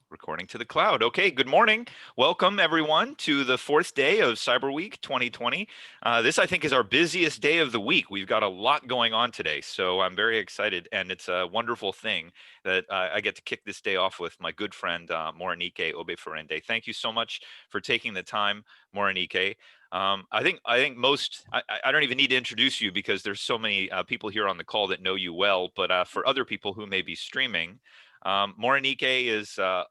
Recording to the cloud. Okay, good morning. Welcome everyone to the fourth day of Cyberweek 2020. This, I think, is our busiest day of the week. We've got a lot going on today, so I'm very excited, and it's a wonderful thing that I get to kick this day off with my good friend Morenike Obi-Farinde. Thank you so much for taking the time, Morenike. I think I don't even need to introduce you because there's so many people here on the call that know you well. But for other people who may be streaming, Morenike is a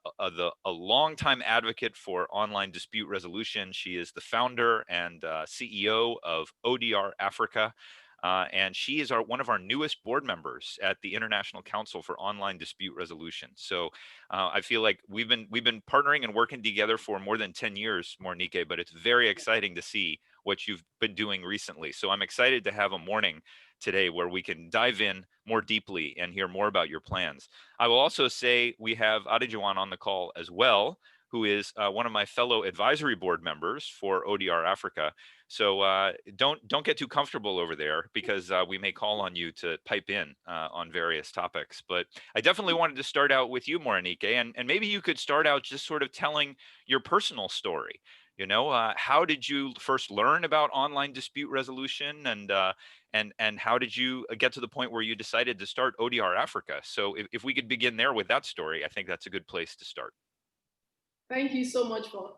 longtime advocate for online dispute resolution. She is the founder and CEO of ODR Africa, and she is one of our newest board members at the International Council for Online Dispute Resolution. So I feel like we've been partnering and working together for more than 10 years, Morenike, but it's very exciting to see what you've been doing recently. So I'm excited to have a morning today where we can dive in more deeply and hear more about your plans. I will also say we have Adejuan on the call as well, who is one of my fellow advisory board members for ODR Africa. So don't get too comfortable over there because we may call on you to pipe in on various topics. But I definitely wanted to start out with you, Morenike, and maybe you could start out just sort of telling your personal story. How did you first learn about online dispute resolution, and how did you get to the point where you decided to start ODR Africa? So if we could begin there with that story, I think that's a good place to start. Thank you so much for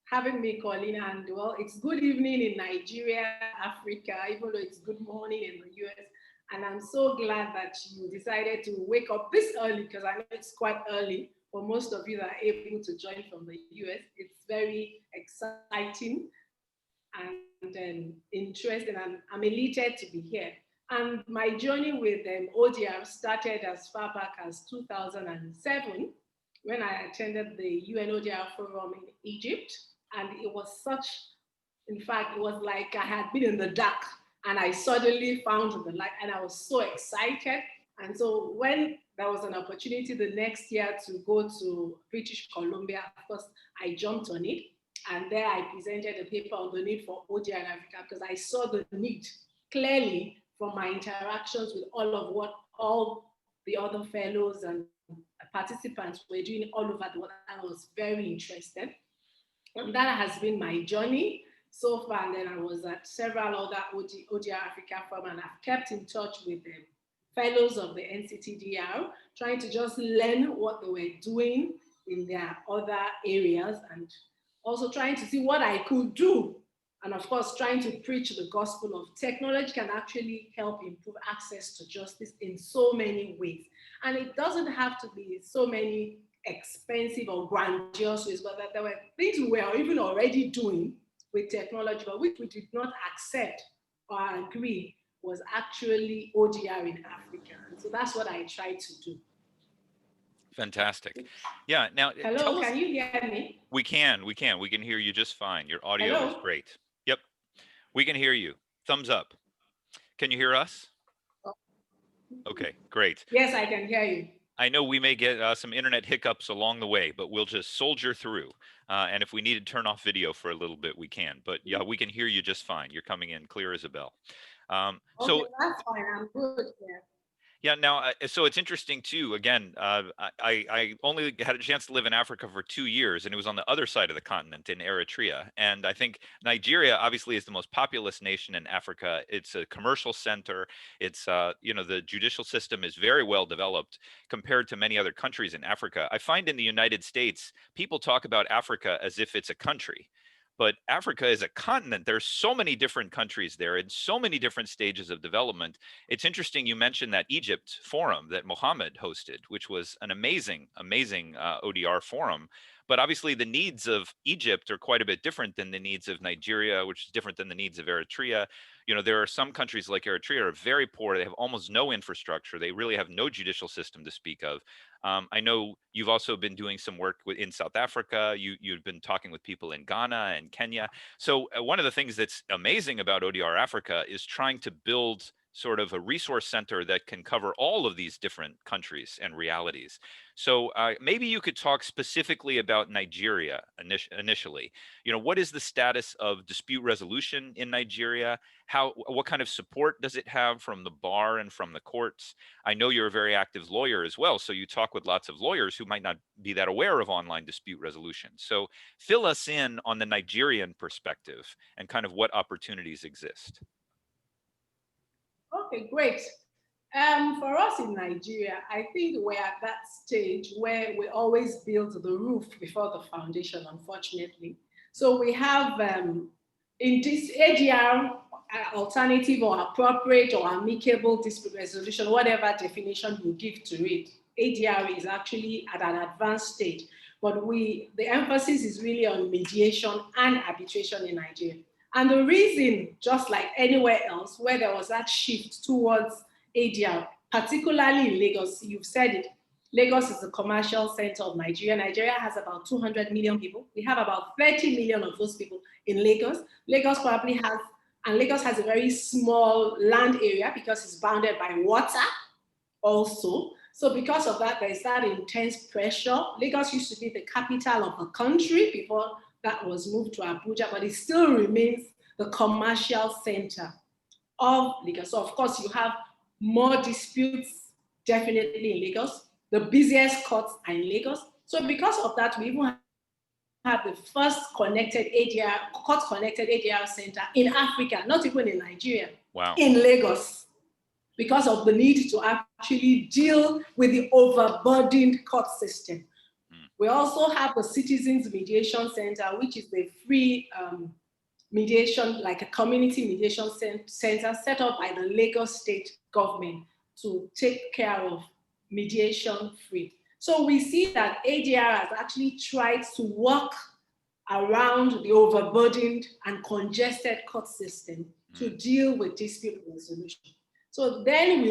having me, Colleen. And well, it's good evening in Nigeria, Africa, even though it's good morning in the US. And I'm so glad that you decided to wake up this early because I know it's quite early for most of you that are able to join from the US. It's very exciting and interesting. And I'm elated to be here. And my journey with ODR started as far back as 2007 when I attended the UNODR forum in Egypt. And it was in fact, it was like I had been in the dark and I suddenly found the light and I was so excited. And so when there was an opportunity the next year to go to British Columbia, of course, I jumped on it. And there I presented a paper on the need for ODR in Africa because I saw the need clearly from my interactions with all the other fellows and participants were doing all over the world. I was very interested. And that has been my journey so far. And then I was at several other ODR Africa forums, and I've kept in touch with the fellows of the NCTDR, trying to just learn what they were doing in their other areas and also trying to see what I could do. And of course, trying to preach the gospel of technology can actually help improve access to justice in so many ways. And it doesn't have to be so many expensive or grandiose ways, but that there were things we were even already doing with technology, but which we did not accept or agree was actually ODR in Africa. And so that's what I try to do. Fantastic. Yeah. Now, hello, can you hear me? We can hear you just fine. Your audio is great. Yep. We can hear you. Thumbs up. Can you hear us? Okay, great. Yes, I can hear you. I know we may get some internet hiccups along the way, but we'll just soldier through. And if we need to turn off video for a little bit, we can. But yeah, we can hear you just fine. You're coming in clear as a bell. Okay, that's fine. I'm good. Yeah. Yeah, now, so it's interesting too. Again, I only had a chance to live in Africa for 2 years, and it was on the other side of the continent in Eritrea. And I think Nigeria obviously is the most populous nation in Africa. It's a commercial center. It's, the judicial system is very well developed compared to many other countries in Africa. I find in the United States, people talk about Africa as if it's a country. But Africa is a continent. There's so many different countries there in so many different stages of development. It's interesting you mentioned that Egypt forum that Mohammed hosted, which was an amazing ODR forum. But obviously the needs of Egypt are quite a bit different than the needs of Nigeria, which is different than the needs of Eritrea. There are some countries like Eritrea are very poor. They have almost no infrastructure. They really have no judicial system to speak of. I know you've also been doing some work in South Africa. You've been talking with people in Ghana and Kenya. So one of the things that's amazing about ODR Africa is trying to build sort of a resource center that can cover all of these different countries and realities. So maybe you could talk specifically about Nigeria initially. What is the status of dispute resolution in Nigeria? What kind of support does it have from the bar and from the courts? I know you're a very active lawyer as well, so you talk with lots of lawyers who might not be that aware of online dispute resolution. So fill us in on the Nigerian perspective and kind of what opportunities exist. Okay, great. For us in Nigeria, I think we're at that stage where we always build the roof before the foundation, unfortunately. So we have in this ADR, alternative or appropriate or amicable dispute resolution, whatever definition you give to it, ADR is actually at an advanced stage. But the emphasis is really on mediation and arbitration in Nigeria. And the reason, just like anywhere else, where there was that shift towards ADR, particularly in Lagos, you've said it, Lagos is the commercial center of Nigeria. Nigeria has about 200 million people. We have about 30 million of those people in Lagos. Lagos has a very small land area because it's bounded by water also. So because of that, there's that intense pressure. Lagos used to be the capital of the country before that was moved to Abuja, but it still remains the commercial center of Lagos. So of course you have more disputes definitely in Lagos. The busiest courts are in Lagos. So because of that, we even have the first court-connected ADR center in Africa, not even in Nigeria, wow, in Lagos, because of the need to actually deal with the overburdened court system. We also have the Citizens Mediation Center, which is the free mediation, like a community mediation center set up by the Lagos state government to take care of mediation free. So we see that ADR has actually tried to work around the overburdened and congested court system to deal with dispute resolution. So then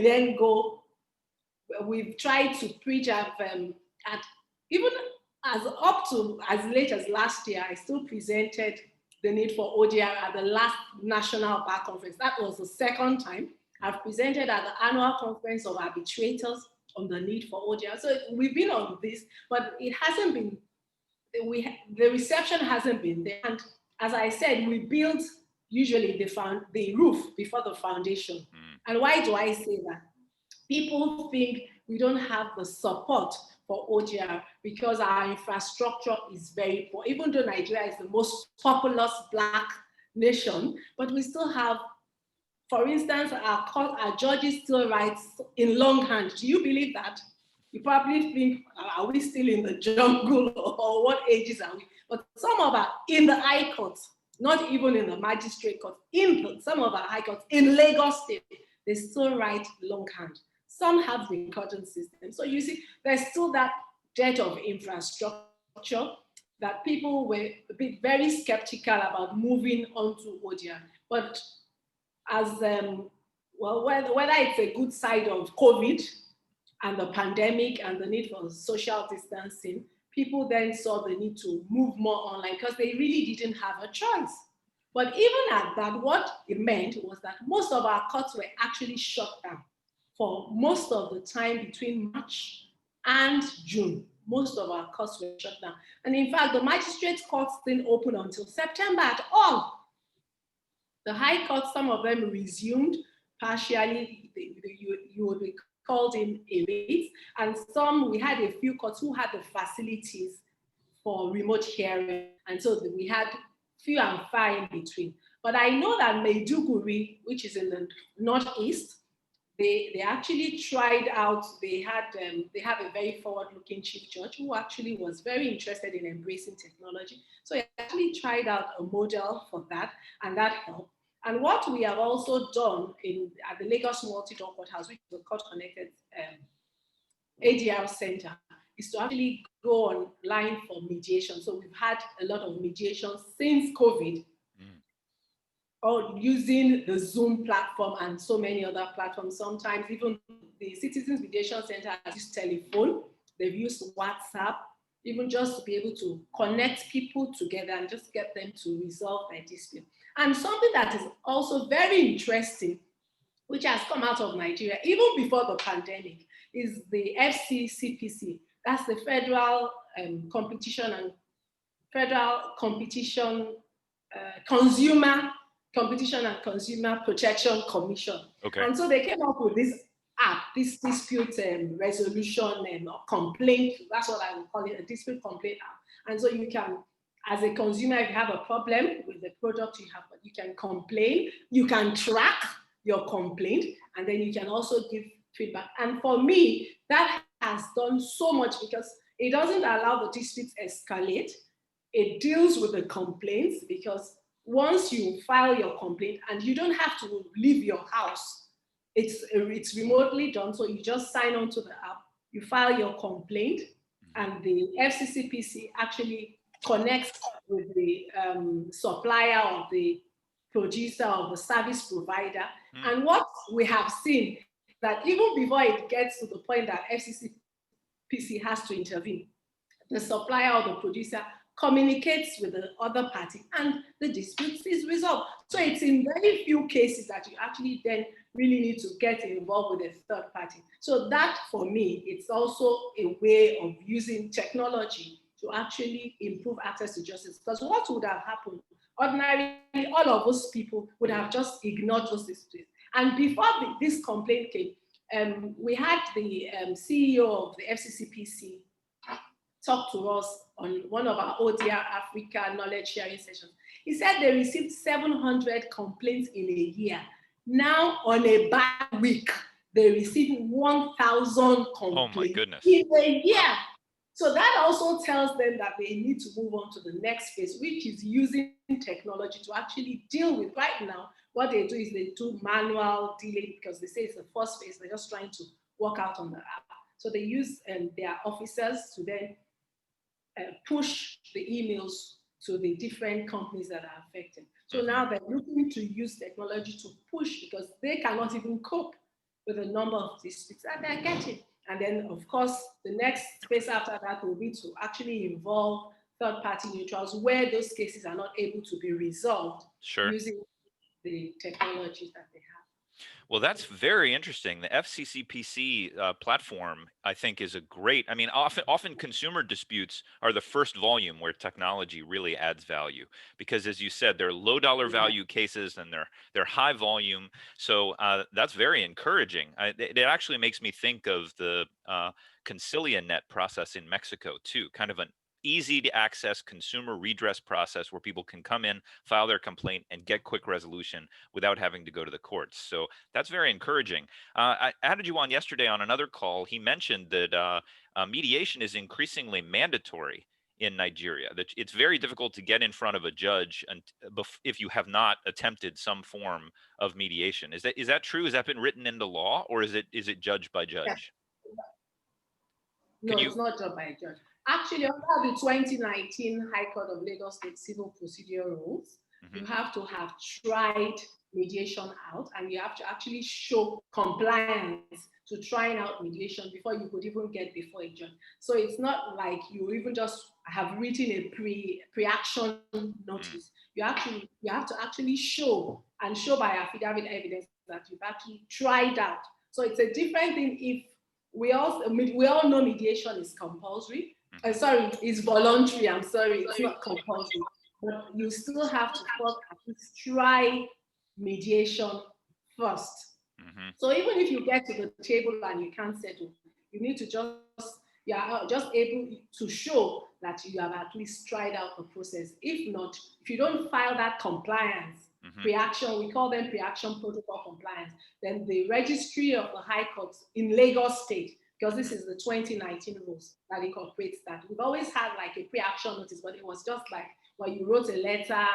we've tried to preach at even up to as late as last year, I still presented the need for ODR at the last National Bar Conference. That was the second time. I've presented at the annual conference of arbitrators on the need for ODR. So we've been on this, but it hasn't been, the reception hasn't been there. And as I said, we build usually the roof before the foundation. And why do I say that? People think we don't have the support for ODR because our infrastructure is very poor. Even though Nigeria is the most populous Black nation, but we still have, for instance, our judges still write in longhand. Do you believe that? You probably think, are we still in the jungle or what ages are we? But some of our, in the high courts, not even in the magistrate court, some of our high courts in Lagos State, they still write longhand. Some have the recording system. So you see, there's still that debt of infrastructure that people were very skeptical about moving onto ODR. But as, whether it's a good side of COVID and the pandemic and the need for social distancing, people then saw the need to move more online because they really didn't have a choice. But even at that, what it meant was that most of our courts were actually shut down for most of the time between March and June. Most of our courts were shut down. And in fact, the magistrate courts didn't open until September at all. The high court, some of them resumed partially. You would be called in a bit. And some, we had a few courts who had the facilities for remote hearing. And so we had few and far in between. But I know that Maiduguri, which is in the northeast, they actually tried out, they have a very forward-looking chief judge who actually was very interested in embracing technology. So he actually tried out a model for that, and that helped. And what we have also done at the Lagos Multi-Door Courthouse, which is a court-connected ADR center, is to actually go online for mediation. So we've had a lot of mediation since COVID, or using the Zoom platform and so many other platforms. Sometimes even the Citizens Mediation Center has used telephone, they've used WhatsApp, even just to be able to connect people together and just get them to resolve their dispute. And something that is also very interesting which has come out of Nigeria, even before the pandemic, is the FCCPC. That's the Federal Competition, Consumer Competition and Consumer Protection Commission. Okay. And so they came up with this app, this dispute resolution or complaint. That's what I would call it, a dispute complaint app. And so you can, as a consumer, if you have a problem with the product you have, you can complain, you can track your complaint, and then you can also give feedback. And for me, that has done so much because it doesn't allow the disputes escalate. It deals with the complaints because once you file your complaint and you don't have to leave your house, it's remotely done. So you just sign on to the app, you file your complaint, and the FCCPC actually connects with the supplier or the producer or the service provider. And what we have seen that even before it gets to the point that FCCPC has to intervene, the supplier or the producer communicates with the other party and the dispute is resolved. So it's in very few cases that you actually then really need to get involved with a third party. So that, for me, it's also a way of using technology to actually improve access to justice. Because what would have happened? Ordinarily, all of those people would have just ignored those disputes. And before this complaint came, we had the CEO of the FCCPC talk to us on one of our ODR Africa knowledge sharing sessions. He said they received 700 complaints in a year. Now, on a bad week, they receive 1,000 complaints in a year. So that also tells them that they need to move on to the next phase, which is using technology to actually deal with. Right now, what they do is they do manual dealing because they say it's the first phase. They're just trying to work out on the app. So they use their officers to then push the emails to the different companies that are affected. So now they're looking to use technology to push because they cannot even cope with the number of disputes that they're getting. And then, of course, the next phase after that will be to actually involve third-party neutrals where those cases are not able to be resolved using the technologies that they have. Well, that's very interesting. The FCCPC platform, I think, is a great. I mean, often consumer disputes are the first volume where technology really adds value because, as you said, they're low dollar value cases and they're high volume. So that's very encouraging. It actually makes me think of the ConciliaNet process in Mexico too, kind of an easy to access consumer redress process where people can come in, file their complaint, and get quick resolution without having to go to the courts. So that's very encouraging. I added you on yesterday on another call. He mentioned that mediation is increasingly mandatory in Nigeria, that it's very difficult to get in front of a judge and if you have not attempted some form of mediation. Is that true? Has that been written into law, or is it judge by judge? No, it's not judged by a judge. Actually, under the 2019 High Court of Lagos State Civil Procedure Rules, you have to have tried mediation out, and you have to actually show compliance to trying out mediation before you could even get before a judge. So it's not like you even just have written a pre-action notice. You have to actually show by affidavit evidence that you've actually tried out. So it's a different thing if we all know mediation is compulsory. It's voluntary. I'm sorry, it's not compulsory. But you still have to first at least try mediation first. So even if you get to the table and you can't settle, you need to you are just able to show that you have at least tried out the process. If not, if you don't file that compliance, pre-action, we call them pre-action protocol compliance, then the registry of the High Court in Lagos State, because this is the 2019 rules that incorporates that. We've always had like a pre-action notice, but it was just like, well, you wrote a letter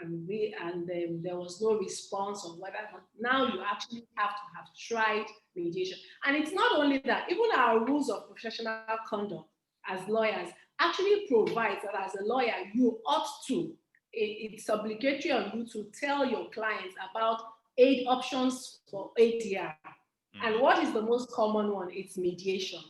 and there was no response or whatever. Now you actually have to have tried mediation. And it's not only that, even our rules of professional conduct as lawyers actually provides that as a lawyer, you ought to, it's obligatory on you to tell your clients about 8 options for ADR. And what is the most common one? It's mediation,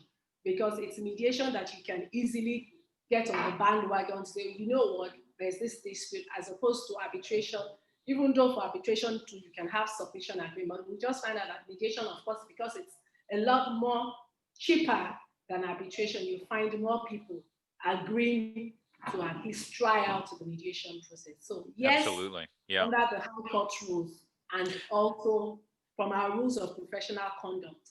because it's mediation that you can easily get on the bandwagon and say, you know what, there's this dispute, as opposed to arbitration even though for arbitration too, you can have submission agreement, we just find out that mediation, of course, because it's a lot more cheaper than arbitration, you find more people agreeing to at least try out the mediation process. So yes, Absolutely. Yeah. under the High Court rules and also from our rules of professional conduct.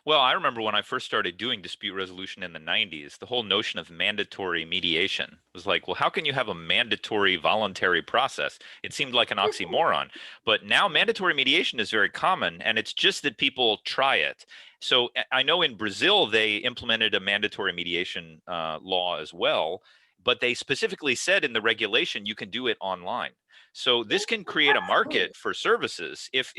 Well, I remember when I first started doing dispute resolution in the 90s, the whole notion of mandatory mediation was like, well, how can you have a mandatory voluntary process? It seemed like an oxymoron. But now mandatory mediation is very common, and it's just that people try it. So I know in Brazil, they implemented a mandatory mediation law as well, but they specifically said in the regulation you can do it online. So this can create a market for services. If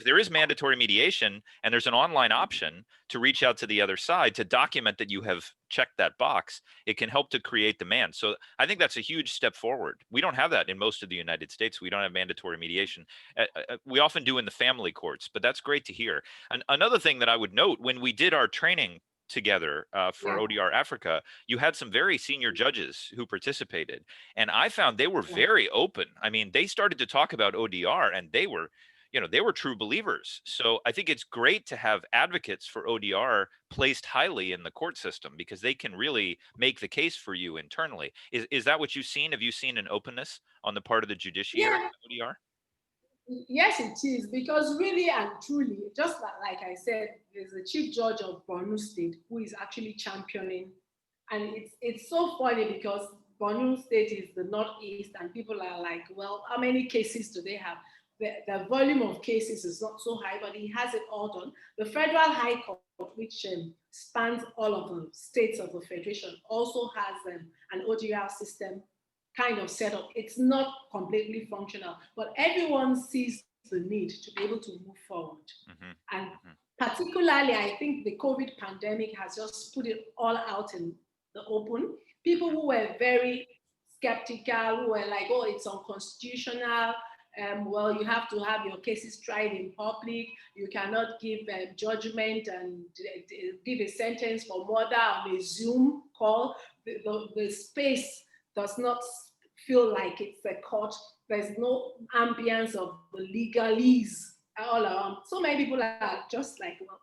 there is mandatory mediation and there's an online option to reach out to the other side to document that you have checked that box, it can help to create demand. So I think that's a huge step forward. We don't have that in most of the United States. We don't have mandatory mediation. We often do in the family courts, but that's great to hear. And another thing that I would note, when we did our training together for ODR Africa, you had some very senior judges who participated, and I found they were very open. I mean, they started to talk about ODR, and they were, they were true believers. So I think it's great to have advocates for ODR placed highly in the court system, because they can really make the case for you internally. Is that what you've seen? Have you seen an openness on the part of the judiciary in ODR? Yes, it is, because really and truly, just like I said, there's a chief judge of Borno State who is actually championing, and it's so funny because Borno State is the Northeast, and people are like, well, how many cases do they have? The volume of cases is not so high, but he has it all done. The Federal High Court, which spans all of the states of the Federation, also has an ODR system kind of setup. It's not completely functional, but everyone sees the need to be able to move forward. And particularly, I think the COVID pandemic has just put it all out in the open. People who were very skeptical, who were like, oh, it's unconstitutional. Well, you have to have your cases tried in public. You cannot give judgment and give a sentence for murder on a Zoom call. The space does not feel like it's a court. There's no ambience of the legalese all around. So many people are just like, well,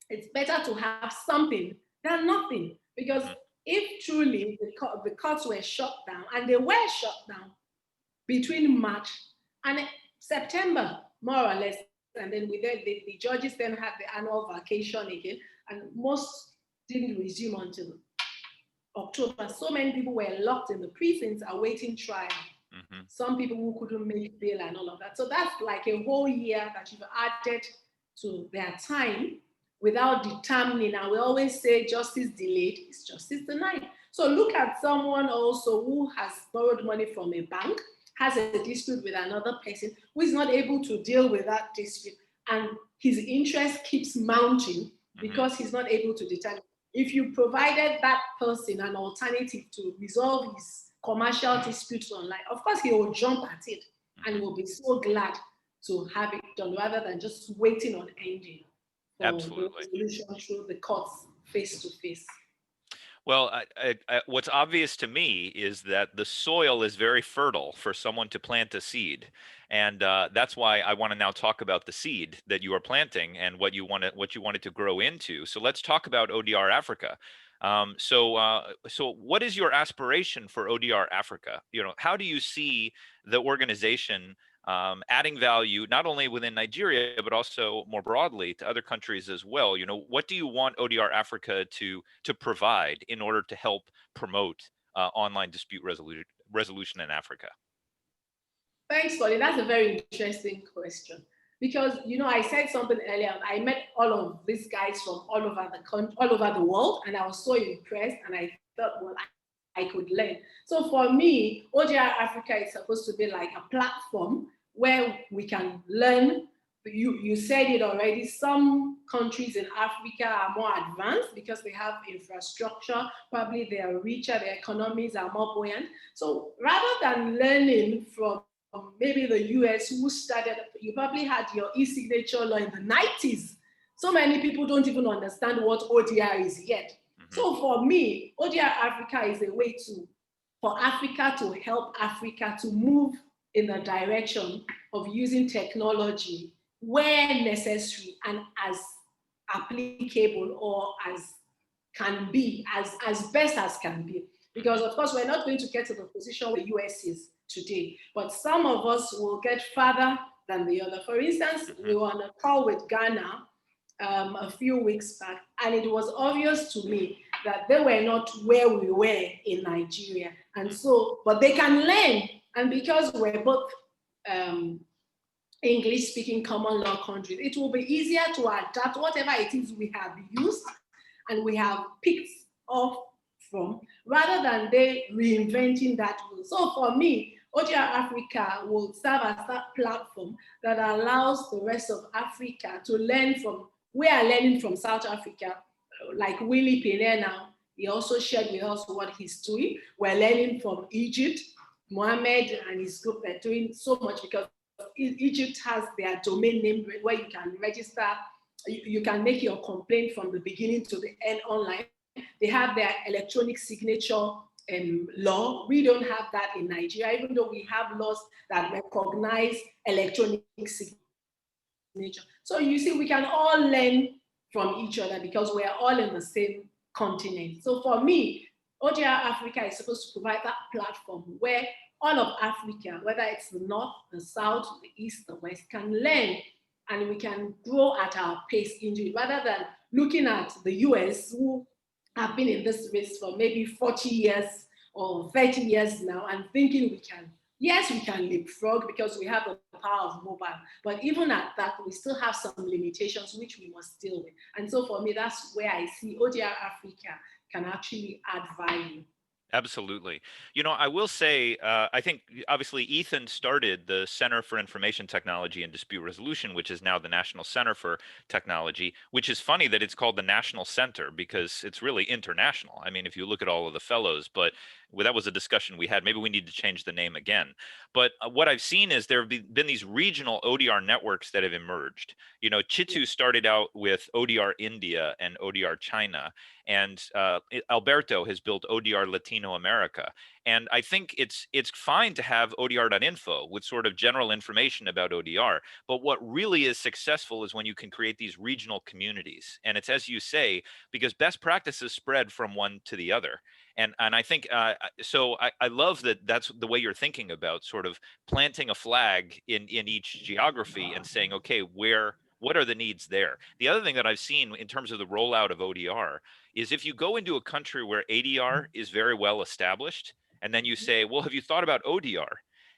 it's better to have something than nothing. Because if truly the courts were shut down, and they were shut down between March and September, more or less, and then the judges then had the annual vacation again, and most didn't resume until October. So many people were locked in the precincts awaiting trial. Some people who couldn't make bail and all of that. So that's like a whole year that you've added to their time without determining. And we always say justice delayed is justice denied. So look at someone also who has borrowed money from a bank, has a dispute with another person, who is not able to deal with that dispute, and his interest keeps mounting because he's not able to determine. If you provided that person an alternative to resolve his commercial disputes online, of course he will jump at it and will be so glad to have it done rather than just waiting on ending for the resolution through the courts face to face. Well, what's obvious to me is that the soil is very fertile for someone to plant a seed. And that's why I want to now talk about the seed that you are planting and what you want it to grow into. So let's talk about ODR Africa. So what is your aspiration for ODR Africa? How do you see the organization adding value, not only within Nigeria, but also more broadly to other countries as well? What do you want ODR Africa to provide in order to help promote online dispute resolution in Africa? Thanks, Colin. That's a very interesting question. Because, I said something earlier. I met all of these guys from all over the world, and I was so impressed, and I thought, well, I could learn. So for me, ODR Africa is supposed to be like a platform where we can learn. You said it already. Some countries in Africa are more advanced because they have infrastructure. Probably they are richer. Their economies are more buoyant. So rather than learning from maybe the US, who started, you probably had your e-signature law in the 90s. So many people don't even understand what ODR is yet. So for me, ODR Africa is a way for Africa to help Africa to move in the direction of using technology where necessary and as applicable or as can be, as best as can be. Because of course, we're not going to get to the position where the US is today, but some of us will get farther than the other. For instance, we were on a call with Ghana a few weeks back, and it was obvious to me that they were not where we were in Nigeria. And so, but they can learn. And because we're both English-speaking common law countries, it will be easier to adapt whatever it is we have used and we have picked up from, rather than they reinventing that wheel. So for me, ODR Africa will serve as that platform that allows the rest of Africa to learn from. We are learning from South Africa, like Willie Pene now. He also shared with us what he's doing. We're learning from Egypt. Mohammed and his group are doing so much because Egypt has their domain name where you can register, you can make your complaint from the beginning to the end online. They have their electronic signature law. We don't have that in Nigeria, even though we have laws that recognize electronic signature. So you see, we can all learn from each other because we're all in the same continent. So for me, ODR Africa is supposed to provide that platform where all of Africa, whether it's the North, the South, the East, the West, can learn and we can grow at our pace into it, rather than looking at the US, who have been in this race for maybe 40 years or 30 years now, and thinking we can, yes, we can leapfrog because we have the power of mobile, but even at that, we still have some limitations which we must deal with. And so for me, that's where I see ODR Africa can actually add value. Absolutely. You know, I will say, I think obviously Ethan started the Center for Information Technology and Dispute Resolution, which is now the National Center for Technology, which is funny that it's called the National Center because it's really international. I mean, if you look at all of the fellows, but that was a discussion we had. Maybe we need to change the name again. But what I've seen is there have been these regional ODR networks that have emerged. You know, Chitu started out with ODR India and ODR China, and Alberto has built ODR Latino America. And I think it's fine to have ODR.info with sort of general information about ODR. But what really is successful is when you can create these regional communities. And it's, as you say, because best practices spread from one to the other. And I think, so I love that that's the way you're thinking about sort of planting a flag in each geography and saying, okay, what are the needs there? The other thing that I've seen in terms of the rollout of ODR is if you go into a country where ADR is very well established, and then you say, well, have you thought about ODR?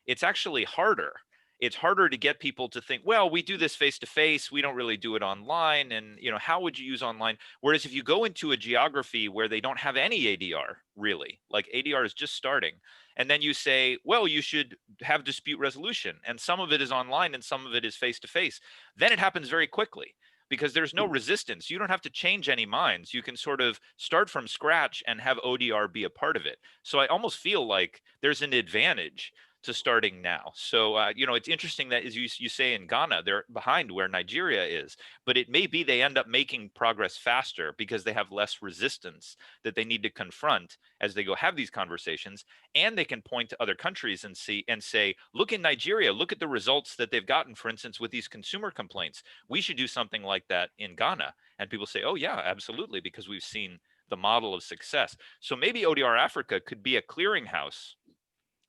It's actually harder. It's harder to get people to think, well, we do this face to face, we don't really do it online, and you know, how would you use online? Whereas if you go into a geography where they don't have any ADR, really, like ADR is just starting, and then you say, well, you should have dispute resolution, and some of it is online and some of it is face to face, then it happens very quickly because there's no resistance. You don't have to change any minds. You can sort of start from scratch and have ODR be a part of it. So I almost feel like there's an advantage to starting now. So, you know, it's interesting that, as you say, in Ghana, they're behind where Nigeria is, but it may be they end up making progress faster because they have less resistance that they need to confront as they go have these conversations. And they can point to other countries and say, look in Nigeria, look at the results that they've gotten, for instance, with these consumer complaints. We should do something like that in Ghana. And people say, oh yeah, absolutely, because we've seen the model of success. So maybe ODR Africa could be a clearinghouse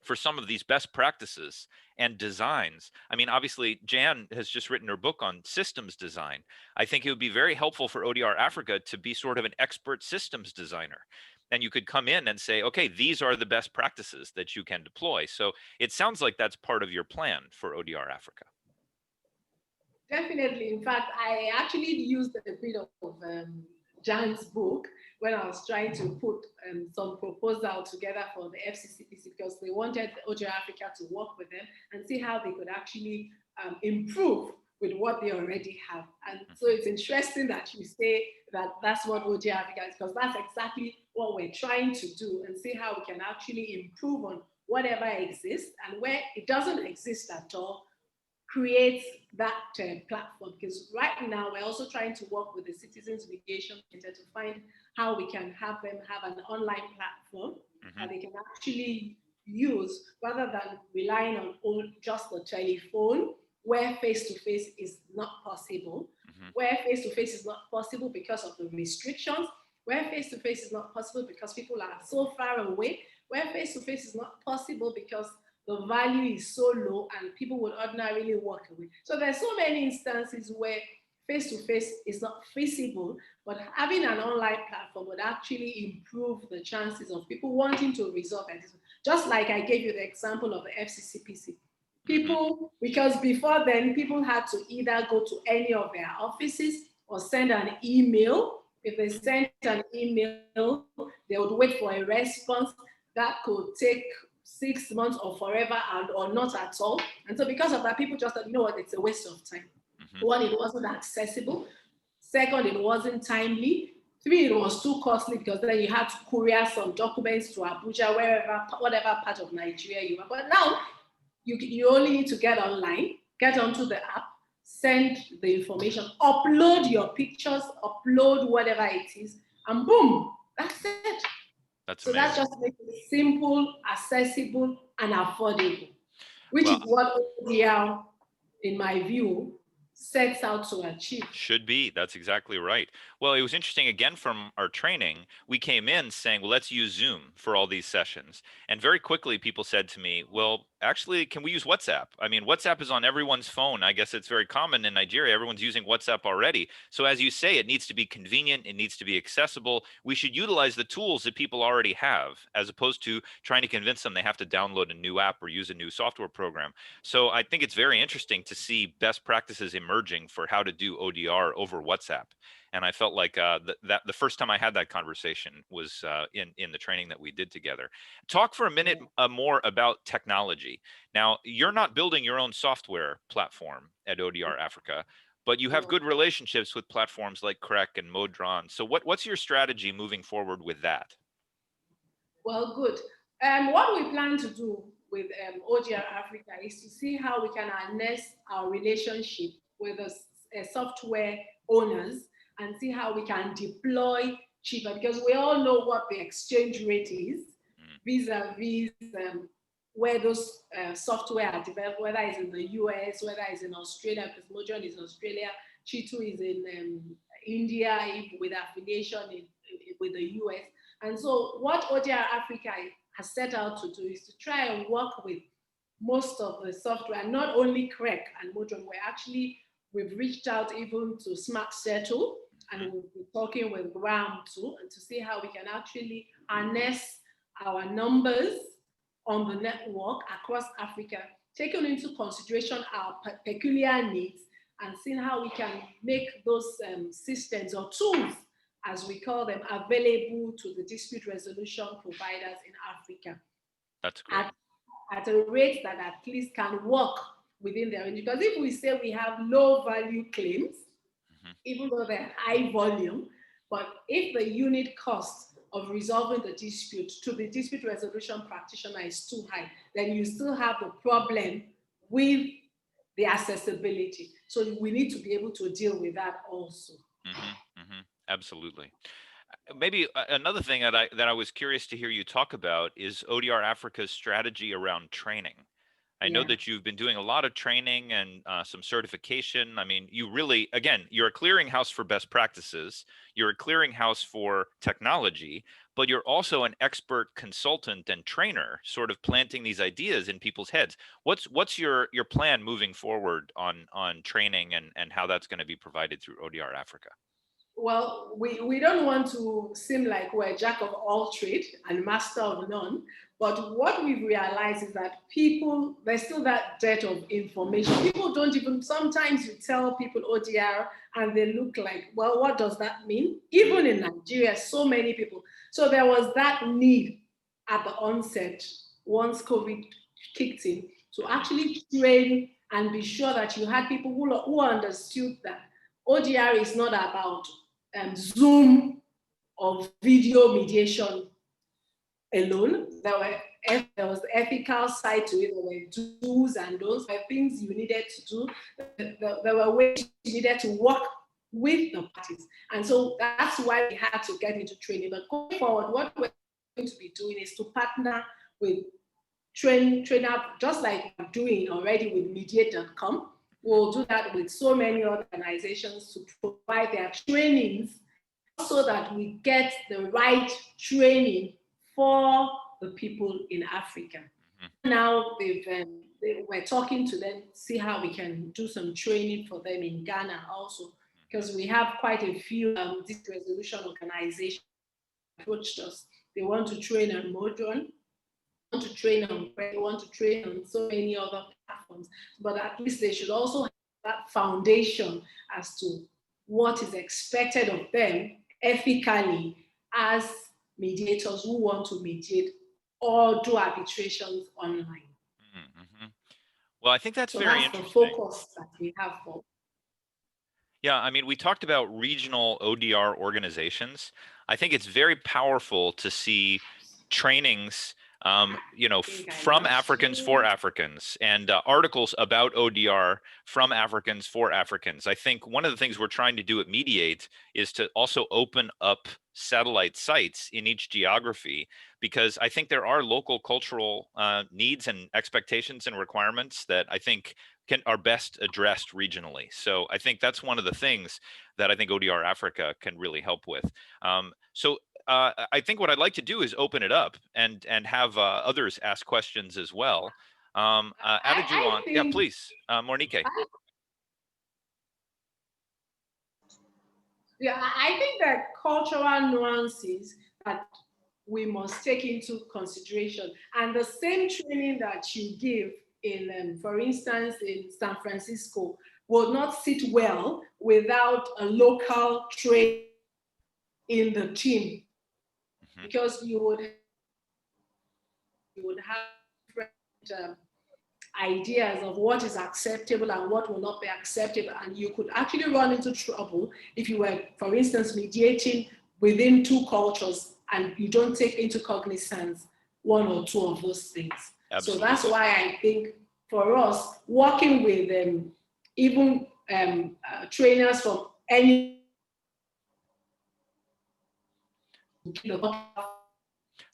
for some of these best practices and designs. I mean, obviously, Jan has just written her book on systems design. I think it would be very helpful for ODR Africa to be sort of an expert systems designer. And you could come in and say, okay, these are the best practices that you can deploy. So it sounds like that's part of your plan for ODR Africa. Definitely. In fact, I actually used a bit of Jan's book when I was trying to put some proposal together for the FCCPC because they wanted ODR Africa to work with them and see how they could actually improve with what they already have. And so it's interesting that you say that that's what ODR Africa is, because that's exactly what we're trying to do and see how we can actually improve on whatever exists, and where it doesn't exist at all, create that platform. Because right now we're also trying to work with the Citizens Mediation Center to find how we can have them have an online platform that they can actually use rather than relying on just the telephone, where face-to-face is not possible, where face-to-face is not possible because of the restrictions, where face-to-face is not possible because people are so far away, where face-to-face is not possible because the value is so low and people would ordinarily walk away. So there's so many instances where face-to-face is not feasible, but having an online platform would actually improve the chances of people wanting to resolve it. Just like I gave you the example of the FCCPC. People, because before then, people had to either go to any of their offices or send an email. If they sent an email, they would wait for a response that could take 6 months or forever or not at all. And so because of that, people just thought, you know what, it's a waste of time. One, it wasn't accessible. Second, it wasn't timely. Three, it was too costly because then you had to courier some documents to Abuja, whatever part of Nigeria you were. But now, you only need to get online, get onto the app, send the information, upload your pictures, upload whatever it is, and boom, that's it. That's so amazing. That just makes it simple, accessible, and affordable, which is what ODR, in my view, sets out to achieve. Should be. That's exactly right. Well, it was interesting, again, from our training, we came in saying, well, let's use Zoom for all these sessions. And very quickly, people said to me, well, actually, can we use WhatsApp? I mean, WhatsApp is on everyone's phone. I guess it's very common in Nigeria. Everyone's using WhatsApp already. So as you say, it needs to be convenient. It needs to be accessible. We should utilize the tools that people already have, as opposed to trying to convince them they have to download a new app or use a new software program. So I think it's very interesting to see best practices emerging for how to do ODR over WhatsApp. And I felt like that the first time I had that conversation was in the training that we did together. Talk for a minute more about technology. Now, you're not building your own software platform at ODR Africa, but you have good relationships with platforms like CREC and Modron. So what's your strategy moving forward with that? Well, good. What we plan to do with ODR Africa is to see how we can harness our relationship with the software owners and see how we can deploy cheaper, because we all know what the exchange rate is vis-a-vis where those software are developed, whether it's in the US, whether it's in Australia, because Modron is in Australia, Chitu is in India with affiliation with the US. And so what ODR Africa has set out to do is to try and work with most of the software, and not only CREC and Modron. We've reached out even to Smart Settle, and we'll be talking with Graham too, and to see how we can actually harness our numbers on the network across Africa, taking into consideration our peculiar needs, and seeing how we can make those systems or tools, as we call them, available to the dispute resolution providers in Africa. That's great. At a rate that at least can work within their range. Because if we say we have low value claims, even though they're high volume, but if the unit cost of resolving the dispute to the dispute resolution practitioner is too high, then you still have the problem with the accessibility. So we need to be able to deal with that also. Absolutely. Maybe another thing that I was curious to hear you talk about is ODR Africa's strategy around training. I know that you've been doing a lot of training and some certification. I mean, you really, again, you're a clearinghouse for best practices. You're a clearinghouse for technology, but you're also an expert consultant and trainer, sort of planting these ideas in people's heads. What's your plan moving forward on training and how that's going to be provided through ODR Africa? Well, we don't want to seem like we're a jack of all trade and master of none, but what we've realized is that there's still that debt of information. People don't even, sometimes you tell people ODR and they look like, well, what does that mean? Even in Nigeria, so many people. So there was that need at the onset, once COVID kicked in, to actually train and be sure that you had people who understood that ODR is not about Zoom or video mediation alone. There was the ethical side to it. There were do's and don'ts. There were things you needed to do. There were ways you needed to work with the parties. And so that's why we had to get into training. But going forward, what we're going to be doing is to partner with train up, just like we're doing already with mediate.com. We'll do that with so many organizations to provide their trainings so that we get the right training for the people in Africa. Mm-hmm. Now we're talking to them, see how we can do some training for them in Ghana also, because we have quite a few dispute resolution organizations approached us. They want to train on Modron, want to train on Prayer, want to train on so many other platforms, but at least they should also have that foundation as to what is expected of them ethically as mediators who want to mediate or do arbitrations online. Mm-hmm. Well, I think that's very interesting. That's the focus that we have for. Yeah, I mean, we talked about regional ODR organizations. I think it's very powerful to see trainings, from Africans for Africans, and articles about ODR from Africans for Africans. I think one of the things we're trying to do at Mediate is to also open up satellite sites in each geography, because I think there are local cultural needs and expectations and requirements that I think are best addressed regionally. So I think that's one of the things that I think ODR Africa can really help with. I think what I'd like to do is open it up and have others ask questions as well. Added you on. Yeah, please, Morenike. Yeah, I think that cultural nuances that we must take into consideration, and the same training that you give in, for instance, in San Francisco, will not sit well without a local train in the team, mm-hmm. because you would have different ideas of what is acceptable and what will not be acceptable, and you could actually run into trouble if you were, for instance, mediating within two cultures and you don't take into cognizance one or two of those things. Absolutely. So that's why I think for us, working with even trainers from any.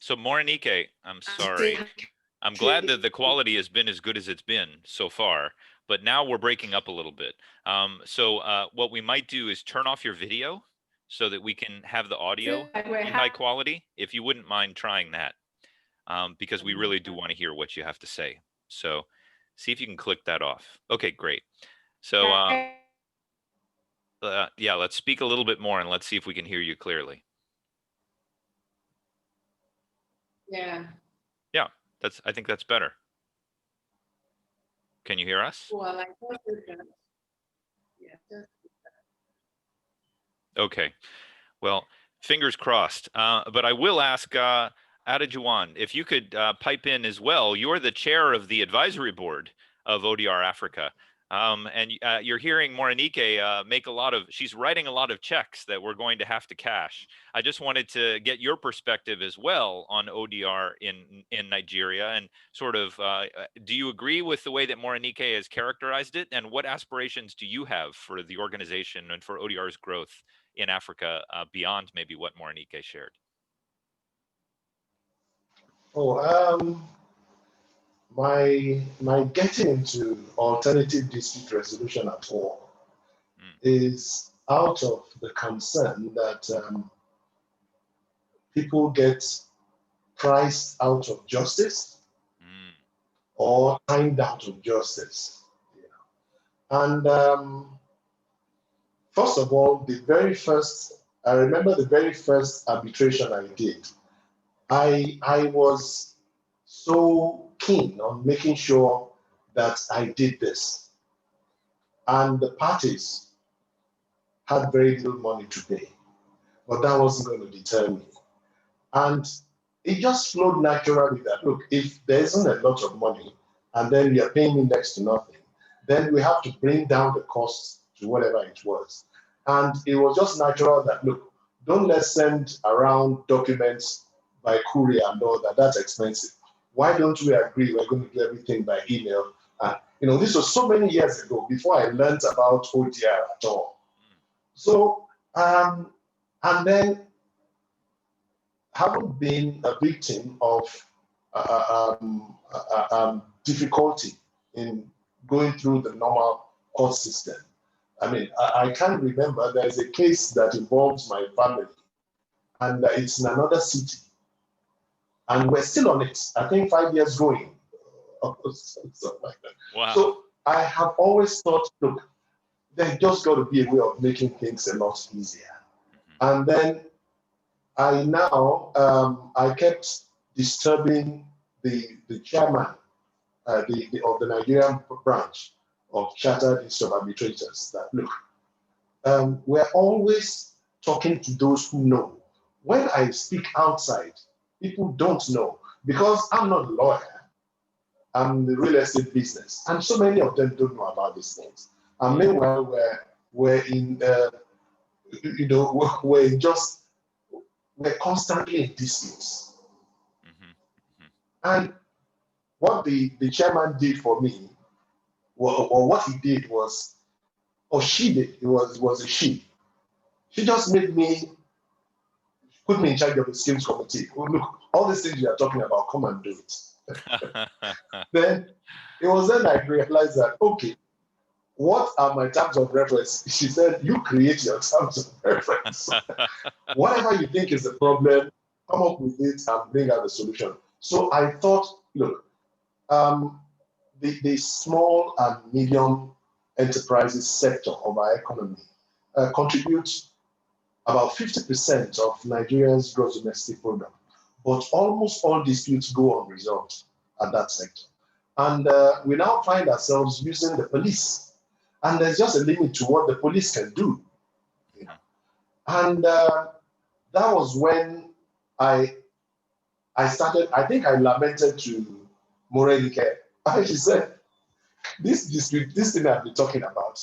So Morenike, I'm sorry. I'm glad that the quality has been as good as it's been so far, but now we're breaking up a little bit. What we might do is turn off your video so that we can have the audio in high quality, if you wouldn't mind trying that, because we really do want to hear what you have to say. So see if you can click that off. Okay, great. So yeah, let's speak a little bit more and let's see if we can hear you clearly. Yeah. Yeah. I think that's better. Can you hear us? Well, I thought that. Yeah. Okay. Well, fingers crossed. But I will ask Adejuan, if you could pipe in as well. You're the chair of the advisory board of ODR Africa. And you're hearing Morenike she's writing a lot of checks that we're going to have to cash. I just wanted to get your perspective as well on ODR in Nigeria, and sort of, do you agree with the way that Morenike has characterized it? And what aspirations do you have for the organization and for ODR's growth in Africa beyond maybe what Morenike shared? My getting into alternative dispute resolution at all is out of the concern that people get priced out of justice or timed out of justice. And first of all, I remember the very first arbitration I did. I was so keen on making sure that I did this. And the parties had very little money to pay, but that wasn't going to deter me. And it just flowed naturally that, look, if there isn't a lot of money and then you're paying me next to nothing, then we have to bring down the costs to whatever it was. And it was just natural that, look, don't let's send around documents by courier and all that. That's expensive. Why don't we agree we're going to do everything by email? This was so many years ago, before I learned about ODR at all. So, and then having been a victim of difficulty in going through the normal court system. I mean, I can't remember. There's a case that involves my family, and it's in another city, and we're still on it. I think 5 years going. Something like that. Wow. So I have always thought, look, there's just got to be a way of making things a lot easier. And then I kept disturbing the chairman of the Nigerian branch of Chartered Institute of Arbitrators that, look, we're always talking to those who know. When I speak outside, people don't know because I'm not a lawyer. I'm in the real estate business, and so many of them don't know about these things. And meanwhile, we're constantly in disputes. And what the chairman did for me, or what he did was, or she did, it was a she. She just put me in charge of the schemes committee. Oh, look, all these things you are talking about, come and do it. Then it was then I realized that, okay, what are my terms of reference? She said, you create your terms of reference. Whatever you think is the problem, come up with it and bring out the solution. So I thought, look, the small and medium enterprises sector of our economy contributes about 50% of Nigeria's gross domestic product, but almost all disputes go unresolved at that sector. And we now find ourselves using the police, and there's just a limit to what the police can do. You know? And that was when I started, I think I lamented to Morenike. And she said, this thing I've been talking about,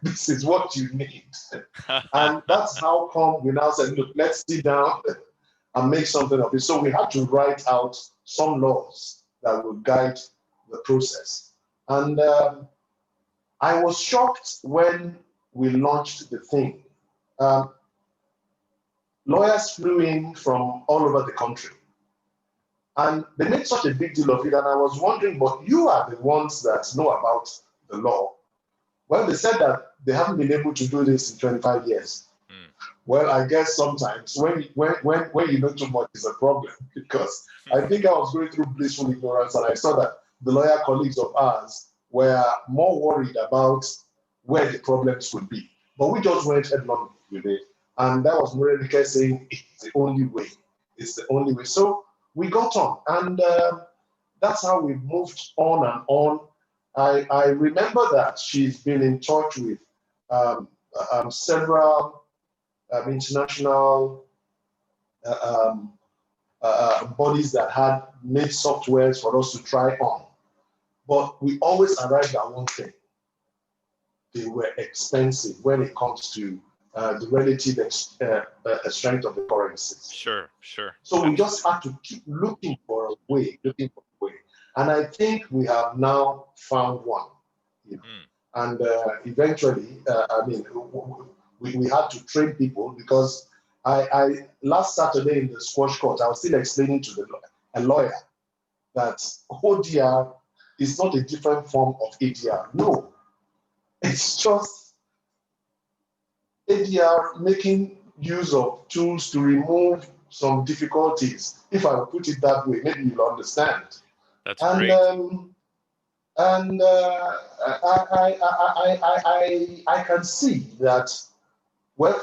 this is what you need. And that's how come we now said, look, let's sit down and make something of it. So we had to write out some laws that will guide the process. And I was shocked when we launched the thing. Lawyers flew in from all over the country. And they made such a big deal of it. And I was wondering, but you are the ones that know about the law. Well, they said that they haven't been able to do this in 25 years. Well, I guess sometimes when you know too much is a problem, because I think I was going through blissful ignorance and I saw that the lawyer colleagues of ours were more worried about where the problems would be. But we just went headlong with it. And that was Morenike saying, it's the only way. It's the only way. So we got on. And that's how we moved on and on. I remember that she's been in touch with several international bodies that had made softwares for us to try on. But we always arrived at one thing. They were expensive when it comes to the relative strength of the currencies. Sure. So we just had to keep looking for a way. And I think we have now found one. You know? And eventually, we had to train people, because I last Saturday in the squash court, I was still explaining to a lawyer that ODR is not a different form of ADR. No, it's just ADR making use of tools to remove some difficulties. If I put it that way, maybe you'll understand. That's great. And I can see that. Well,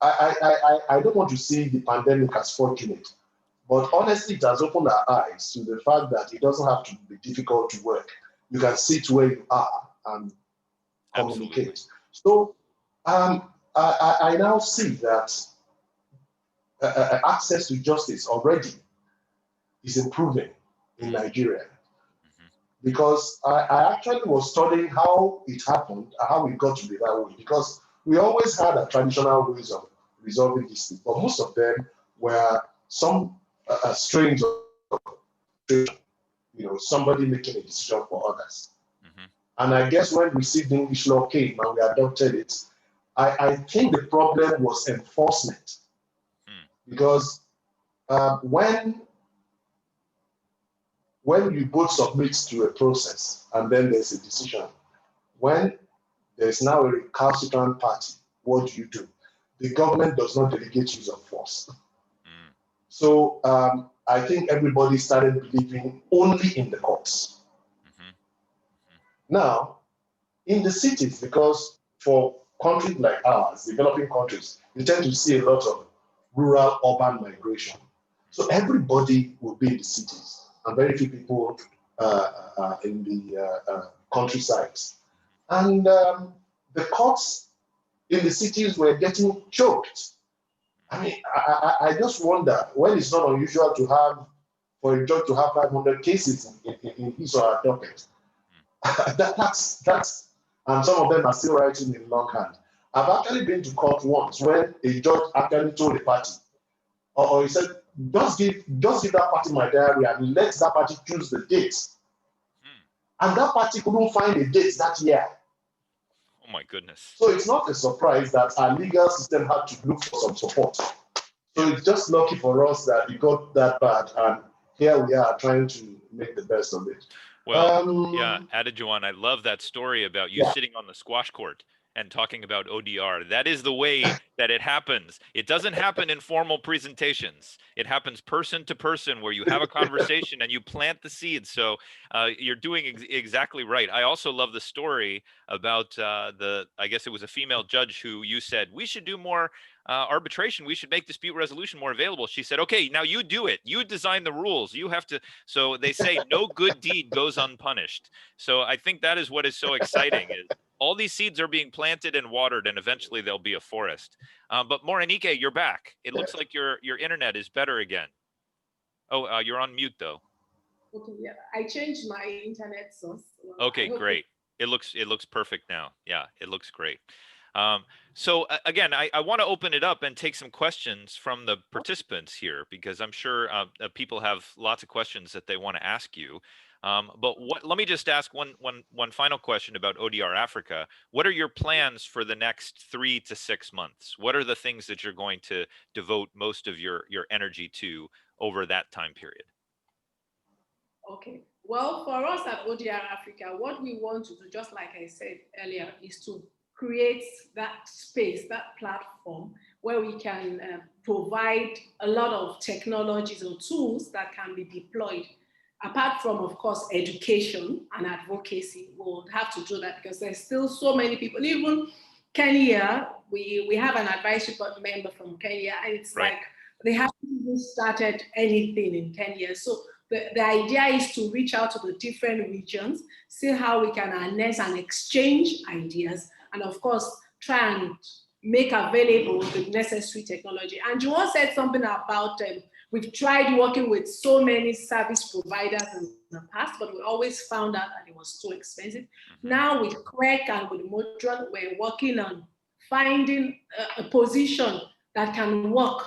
I don't want to see the pandemic as fortunate, but honestly, it has opened our eyes to the fact that it doesn't have to be difficult to work. You can sit where you are and communicate. Absolutely. So I now see that access to justice already is improving in Nigeria. Because I actually was studying how it happened, how it got to be that way. Because we always had a traditional ways of resolving disputes, but most of them were some strange, somebody making a decision for others. And I guess when received English law came and we adopted it, I think the problem was enforcement. Because when when you both submit to a process and then there's a decision, when there's now a recalcitrant party, what do? The government does not delegate use of force. Mm. So I think everybody started believing only in the courts. Mm-hmm. Now, in the cities, because for countries like ours, developing countries, you tend to see a lot of rural urban migration. So everybody will be in the cities, and very few people in the countrysides. And the courts in the cities were getting choked. I mean, I just wonder when it's not unusual to have, for a judge to have 500 cases in his or her docket. that's, and some of them are still writing in longhand. I've actually been to court once when a judge actually told a party, or he said, just give that party my diary and let that party choose the dates. And that party couldn't find a date that year. Oh my goodness. So it's not a surprise that our legal system had to look for some support. So it's just lucky for us that it got that bad, and here we are trying to make the best of it. Well, yeah, Adejuan, I love that story about you Yeah. sitting on the squash court and talking about ODR. That is the way that it happens. It doesn't happen in formal presentations. It happens person to person where you have a conversation and you plant the seeds. So you're doing exactly right. I also love the story about I guess it was a female judge who you said, we should do more arbitration. We should make dispute resolution more available. She said, okay, now you do it. You design the rules. You have to. So they say no good deed goes unpunished. So I think that is what is so exciting is all these seeds are being planted and watered, and eventually they'll be a forest. But Morenike, you're back. It looks like your internet is better again. Oh, you're on mute though. Okay, yeah, I changed my internet source. Okay, great. It looks perfect now. Yeah, it looks great. So again, I want to open it up and take some questions from the participants here, because I'm sure people have lots of questions that they want to ask you. But let me just ask one final question about ODR Africa. What are your plans for the next 3 to 6 months? What are the things that you're going to devote most of your energy to over that time period? Okay. Well, for us at ODR Africa, what we want to do, just like I said earlier, is to create that space, that platform where we can provide a lot of technologies or tools that can be deployed. Apart from, of course, education and advocacy, we'll have to do that because there's still so many people. Even Kenya, we have an advisory board member from Kenya, and it's right. like they haven't even started anything in Kenya. So the idea is to reach out to the different regions, see how we can harness and exchange ideas, and of course, try and make available the necessary technology. And Juwon said something about we've tried working with so many service providers in the past, but we always found out that it was too expensive. Mm-hmm. Now with Quack and with Modron, we're working on finding a position that can work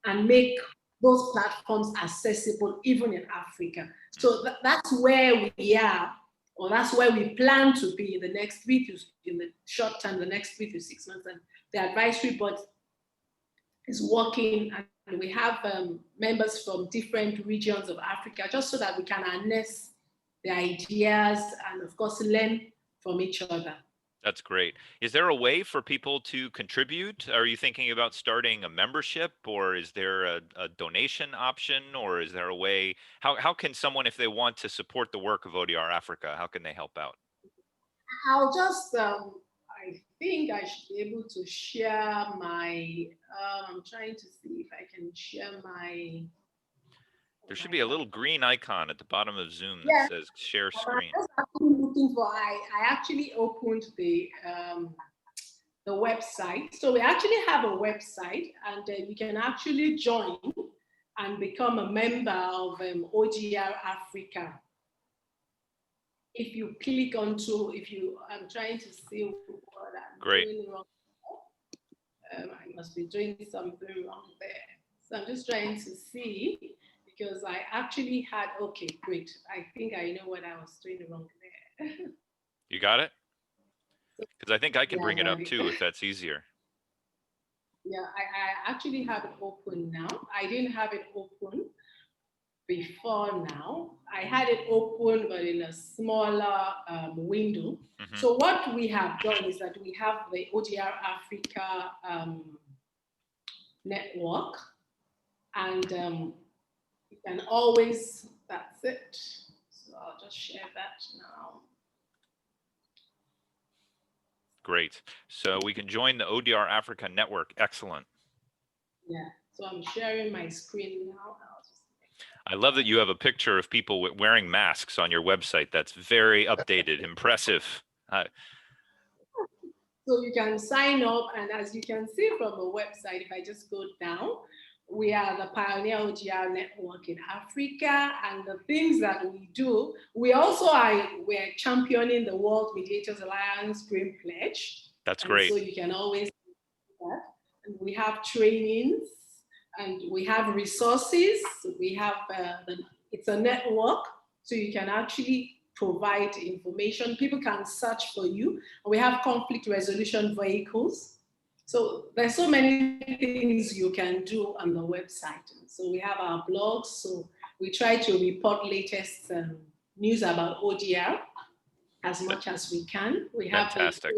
and make those platforms accessible even in Africa. So that's where we are, or that's where we plan to be in the next in the short term, the next 3 to 6 months. And the advisory board is working, and we have members from different regions of Africa, just so that we can harness the ideas and of course learn from each other. That's great. Is there a way for people to contribute? Are you thinking about starting a membership, or is there a donation option, or is there a way? How can someone, if they want to support the work of ODR Africa, how can they help out? I'll just, I think I should be able to share my, I'm trying to see if I can share my. There should be a little green icon at the bottom of Zoom that says share screen. I was actually looking for, I actually opened the website. So we actually have a website, and you can actually join and become a member of ODR Africa. If you click onto, I'm trying to see what I'm doing wrong. I must be doing something wrong there. So I'm just trying to see, because I actually had, okay, great. I think I know what I was doing wrong there. You got it? Because I think I can bring it up too, if that's easier. Yeah, I actually have it open now. I didn't have it open before now. I had it open, but in a smaller window. Mhm. So what we have done is that we have the ODR Africa network, and you can always, that's it. So I'll just share that now. Great. So we can join the ODR Africa network. Excellent. Yeah, so I'm sharing my screen now. I love that you have a picture of people wearing masks on your website. That's very updated, impressive. So you can sign up, and as you can see from the website, if I just go down, we are the Pioneer ODR Network in Africa, and the things that we do, we're championing the World Mediators Alliance Green Pledge. That's and great. So you can always do that. And we have trainings, and we have resources. We have it's a network, so you can actually provide information. People can search for you. We have conflict resolution vehicles. So there's so many things you can do on the website. So we have our blogs. So we try to report latest news about ODR as much as we can. We have fantastic.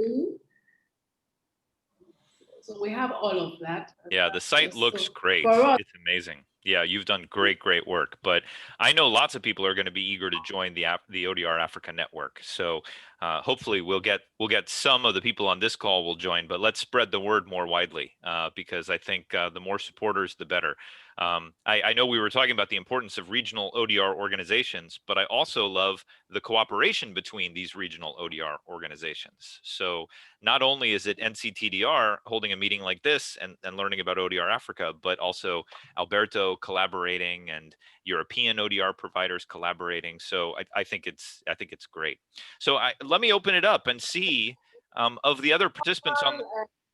So we have all of that. Yeah, the site looks great. For us, It's amazing. Yeah, you've done great work. But I know lots of people are going to be eager to join the ODR Africa network. So hopefully we'll get some of the people on this call will join. But let's spread the word more widely because I think the more supporters, the better. I know we were talking about the importance of regional ODR organizations, but I also love the cooperation between these regional ODR organizations. So not only is it NCTDR holding a meeting like this and learning about ODR Africa, but also Alberto collaborating and European ODR providers collaborating. So I think it's great. So let me open it up and see of the other participants on.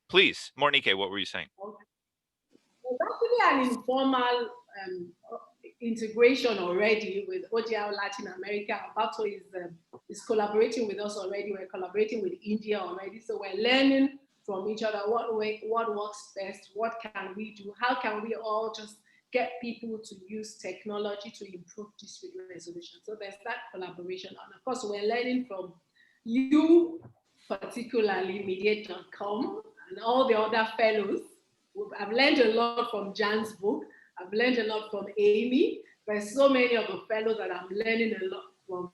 Please, Morenike, what were you saying? It's actually an informal integration already with ODR Latin America. Alberto is collaborating with us already. We're collaborating with India already. So we're learning from each other what works best, what can we do, how can we all just get people to use technology to improve dispute resolution. So there's that collaboration. And of course, we're learning from you, particularly Mediate.com and all the other fellows. I've learned a lot from Jan's book. I've learned a lot from Amy. There's so many of the fellows that I'm learning a lot from.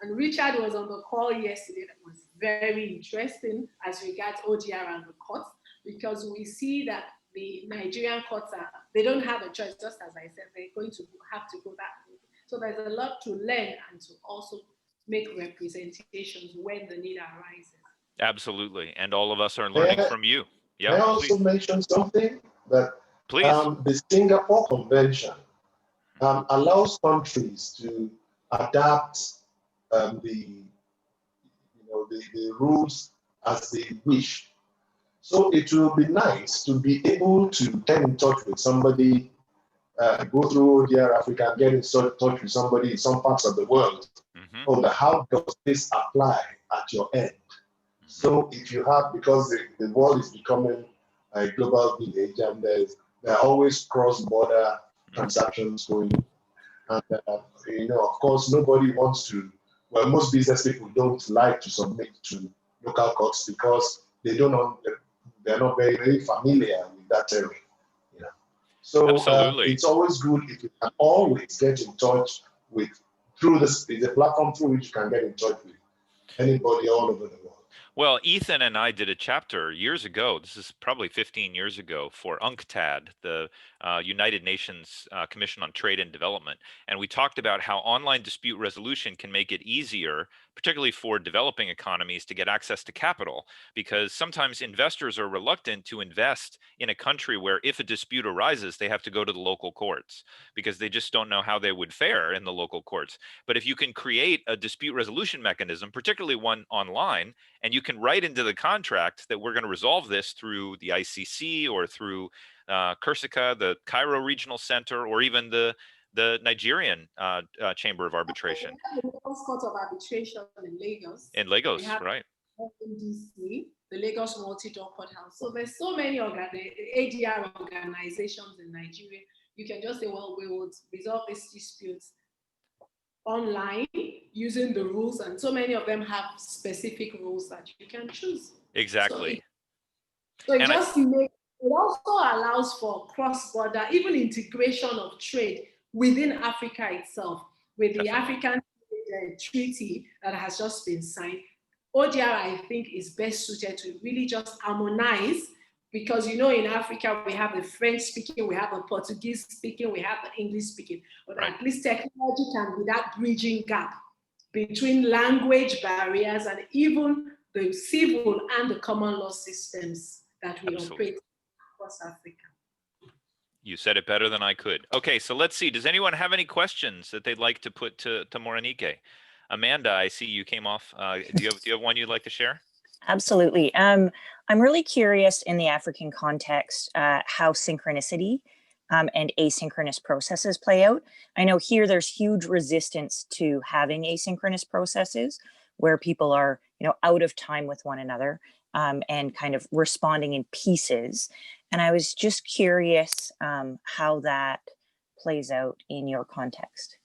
And Richard was on the call yesterday. That was very interesting as regards ODR and the courts, because we see that the Nigerian courts they don't have a choice, just as I said, they're going to have to go that way. So there's a lot to learn and to also make representations when the need arises. Absolutely. And all of us are learning from you. Yeah, I also mention something that the Singapore Convention allows countries to adapt the rules as they wish. So it will be nice to be able to get in touch with somebody, go through ODR Africa, get in touch with somebody in some parts of the world. Mm-hmm. How does this apply at your end? So if you have, because the world is becoming a global village, and there are always cross-border transactions going, and of course, nobody wants to. Well, most business people don't like to submit to local courts because they're not very, very familiar with that area. So it's always good if you can always get in touch with the platform through which you can get in touch with anybody all over the world. Well, Ethan and I did a chapter years ago. This is probably 15 years ago for UNCTAD, the United Nations Commission on Trade and Development. And we talked about how online dispute resolution can make it easier, particularly for developing economies, to get access to capital, because sometimes investors are reluctant to invest in a country where if a dispute arises, they have to go to the local courts because they just don't know how they would fare in the local courts. But if you can create a dispute resolution mechanism, particularly one online, and you can write into the contract that we're going to resolve this through the ICC or through Corsica, the Cairo Regional Center, or even the Nigerian Chamber of Arbitration. We have the Lagos Court of Arbitration in Lagos. In Lagos, right. In DC, the Lagos Multi-Door Courthouse. So there's so many ADR organizations in Nigeria. You can just say, well, we would resolve these disputes online using the rules, and so many of them have specific rules that you can choose. Exactly. So it it also allows for cross-border, even integration of trade within Africa itself, with the African treaty that has just been signed. ODR, I think, is best suited to really just harmonize, because in Africa we have the French speaking, we have the Portuguese speaking, we have the English speaking, but at least technology can be that bridging gap between language barriers and even the civil and the common law systems that we operate across Africa. You said it better than I could. Okay, so let's see. Does anyone have any questions that they'd like to put to Morenike? Amanda, I see you came off. Do you have one you'd like to share? Absolutely. I'm really curious in the African context how synchronicity and asynchronous processes play out. I know here there's huge resistance to having asynchronous processes where people are, out of time with one another and kind of responding in pieces. And I was just curious how that plays out in your context.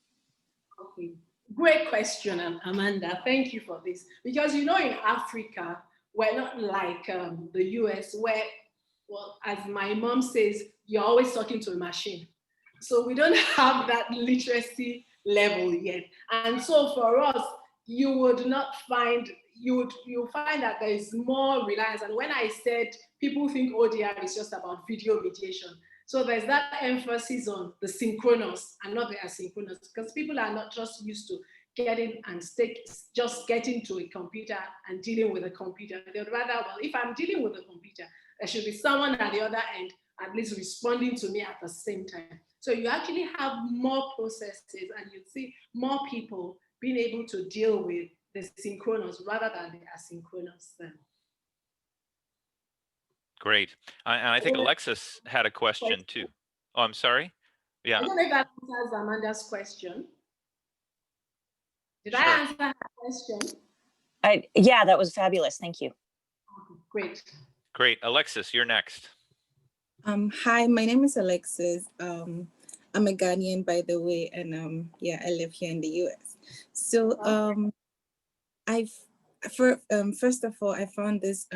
Okay. Great question, Amanda. Thank you for this. Because in Africa, we're not like the US, where, well, as my mom says, you're always talking to a machine. So we don't have that literacy level yet. And so for us, you'll find that there is more reliance. And when I said people think ODR is just about video mediation, so there's that emphasis on the synchronous and not the asynchronous, because people are not just used to getting to a computer and dealing with a computer. They'd rather, well, if I'm dealing with a computer, there should be someone at the other end at least responding to me at the same time. So you actually have more processes, and you see more people being able to deal with the synchronous rather than the asynchronous. Great. And I think Alexis had a question too. Oh, I'm sorry. Yeah. I don't know if that answers Amanda's question. Did I answer her question? Yeah, that was fabulous. Thank you. Great. Great. Alexis, you're next. Hi, my name is Alexis. I'm a Ghanaian, by the way, and I live here in the US. So first of all, I found this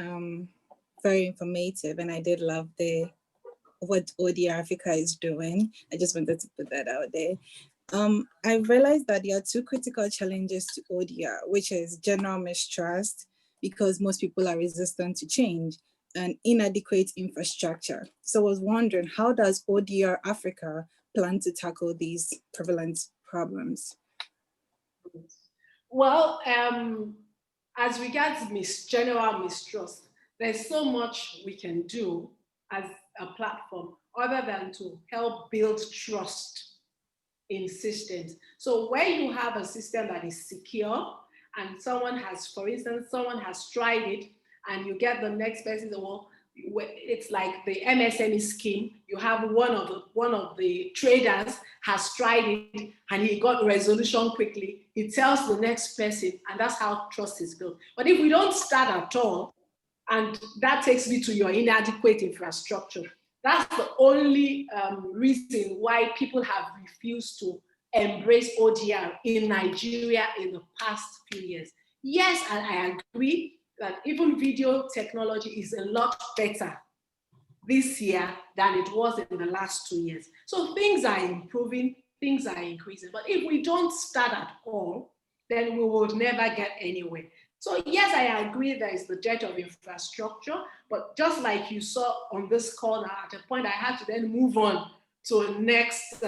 very informative, and I did love what ODR Africa is doing. I just wanted to put that out there. I realized that there are two critical challenges to ODR, which is general mistrust, because most people are resistant to change, and inadequate infrastructure. So I was wondering, how does ODR Africa plan to tackle these prevalent problems? Well, as regards general mistrust, there's so much we can do as a platform other than to help build trust in systems. So where you have a system that is secure and someone has tried it, and you get the next person, well, it's like the MSME scheme. You have one of the traders has tried it and he got resolution quickly. He tells the next person, and that's how trust is built. But if we don't start at all, and that takes me to your inadequate infrastructure, that's the only reason why people have refused to embrace ODR in Nigeria in the past few years. Yes, and I agree that even video technology is a lot better this year than it was in the last 2 years. So things are improving, things are increasing. But if we don't start at all, then we will never get anywhere. So yes, I agree there is the debt of infrastructure, but just like you saw on this call now, at a point I had to then move on to a next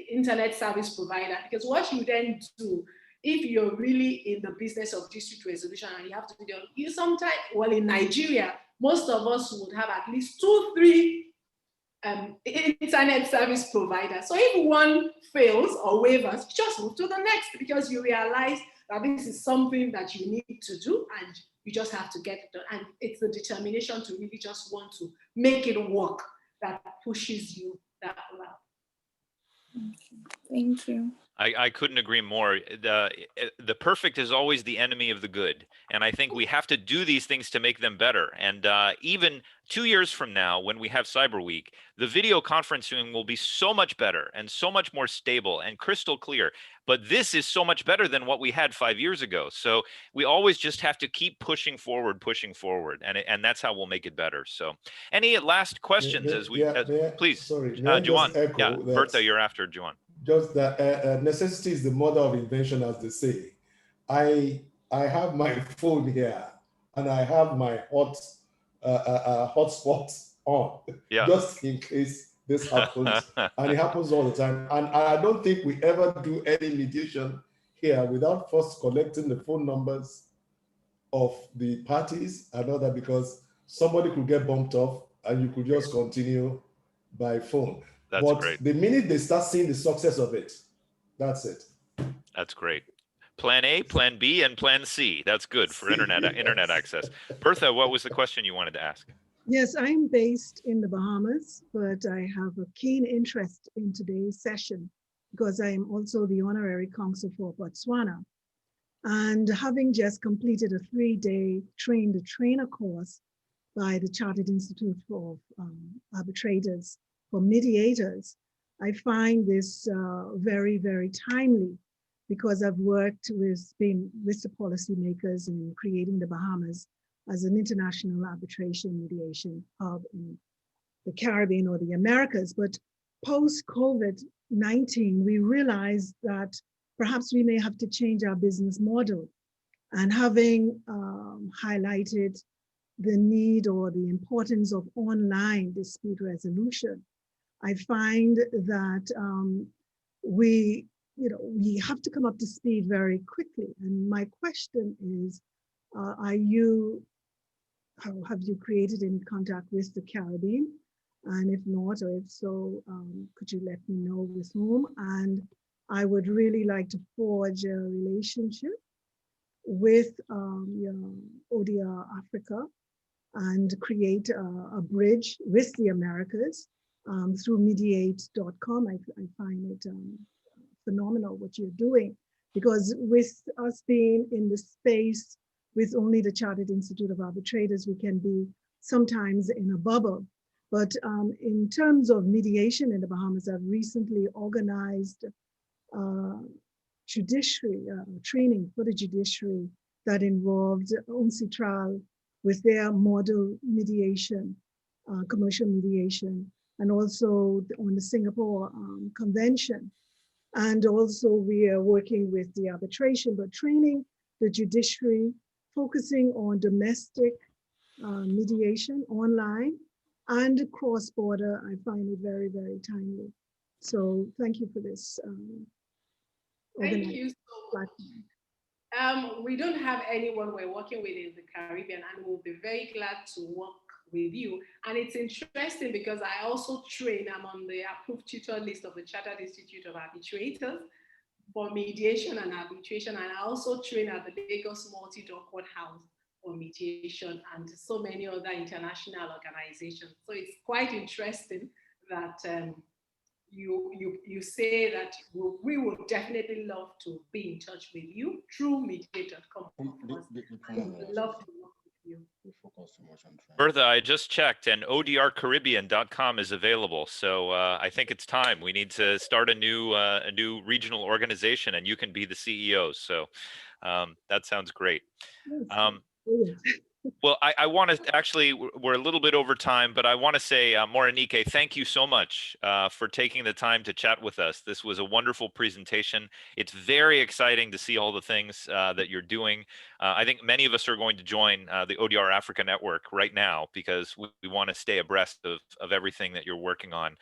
internet service provider, because what you then do, if you're really in the business of dispute resolution and you have to do sometimes, well, in Nigeria, most of us would have at least 2-3 internet service providers. So if one fails or wavers, just move to the next, because you realize that this is something that you need to do and you just have to get it done. And it's the determination to really just want to make it work that pushes you that route. Thank you. I couldn't agree more. The perfect is always the enemy of the good. And I think we have to do these things to make them better. And even 2 years from now, when we have Cyber Week, the video conferencing will be so much better and so much more stable and crystal clear. But this is so much better than what we had 5 years ago. So we always just have to keep pushing forward. And that's how we'll make it better. So any last questions please, sorry, may I Juan. just echo Yeah, that Bertha, you're after Juan. just that necessity is the mother of invention, as they say. I have my phone here, and I have my hotspot on, Yeah. just in case this happens, and it happens all the time. And I don't think we ever do any mediation here without first collecting the phone numbers of the parties and all that, because somebody could get bumped off, and you could just continue by phone. That's But great. the minute they start seeing the success of it, that's it. That's great. Plan A, Plan B, and Plan C. That's good for internet access. Bertha, what was the question you wanted to ask? Yes, I'm based in the Bahamas, but I have a keen interest in today's session because I am also the honorary consul for Botswana. And having just completed a 3-day train-the-trainer course by the Chartered Institute for Arbitrators, for mediators, I find this very, very timely because I've worked with the policymakers in creating the Bahamas as an international arbitration mediation hub in the Caribbean or the Americas. But post-COVID-19, we realized that perhaps we may have to change our business model. And having highlighted the need or the importance of online dispute resolution, I find that we have to come up to speed very quickly. And my question is, have you created any contact with the Caribbean? And if not, or if so, could you let me know with whom? And I would really like to forge a relationship with ODR Africa and create a bridge with the Americas through mediate.com. I find it phenomenal what you're doing, because with us being in the space with only the Chartered Institute of Arbitrators, we can be sometimes in a bubble. But in terms of mediation in the Bahamas, I've recently organized judiciary training for the judiciary that involved UNCITRAL with their model mediation, commercial mediation, and also on the Singapore Convention. And also we are working with the arbitration, but training the judiciary, focusing on domestic mediation online and cross-border. I find it very, very timely. So thank you for this. Thank you so much. We don't have anyone we're working with in the Caribbean, and we'll be very glad to work with you. And it's interesting because I also train, I'm on the approved tutor list of the Chartered Institute of Arbitrators for mediation and arbitration. And I also train at the Lagos Multi-Door Courthouse for mediation and so many other international organizations. So it's quite interesting that you say that we would definitely love to be in touch with you through mediate.com. I would love to work with you. Bertha, I just checked, and ODRCaribbean.com is available. So I think it's time. We need to start a new regional organization, and you can be the CEO. So that sounds great. Well, I want to actually, we're a little bit over time, but I want to say, Morenike, thank you so much for taking the time to chat with us. This was a wonderful presentation. It's very exciting to see all the things that you're doing. I think many of us are going to join the ODR Africa network right now because we want to stay abreast of everything that you're working on.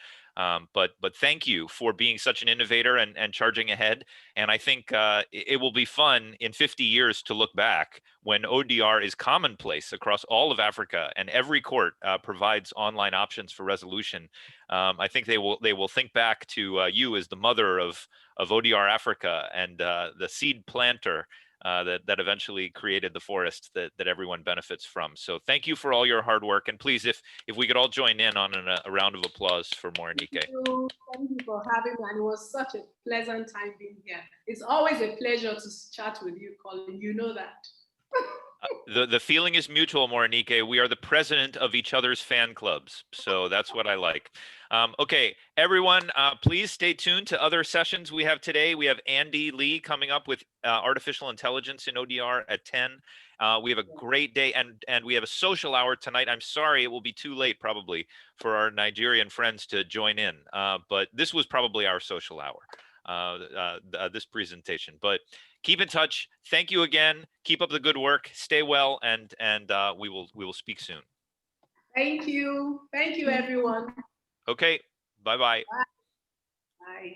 But thank you for being such an innovator and charging ahead. And I think it will be fun in 50 years to look back when ODR is commonplace across all of Africa and every court provides online options for resolution. I think they will think back to you as the mother of ODR Africa and the seed planter that eventually created the forest that everyone benefits from. So thank you for all your hard work. And please, if we could all join in on a round of applause for Morenike. Thank you for having me, and it was such a pleasant time being here. It's always a pleasure to chat with you, Colin. You know that. The feeling is mutual, Morenike. We are the president of each other's fan clubs. So that's what I like. Okay, everyone, please stay tuned to other sessions we have today. We have Andy Lee coming up with artificial intelligence in ODR at 10. We have a great day, and we have a social hour tonight. I'm sorry, it will be too late probably for our Nigerian friends to join in, but this was probably our social hour, this presentation. But keep in touch. Thank you again. Keep up the good work. Stay well, and we will speak soon. Thank you. Thank you, everyone. Okay. Bye-bye. Bye.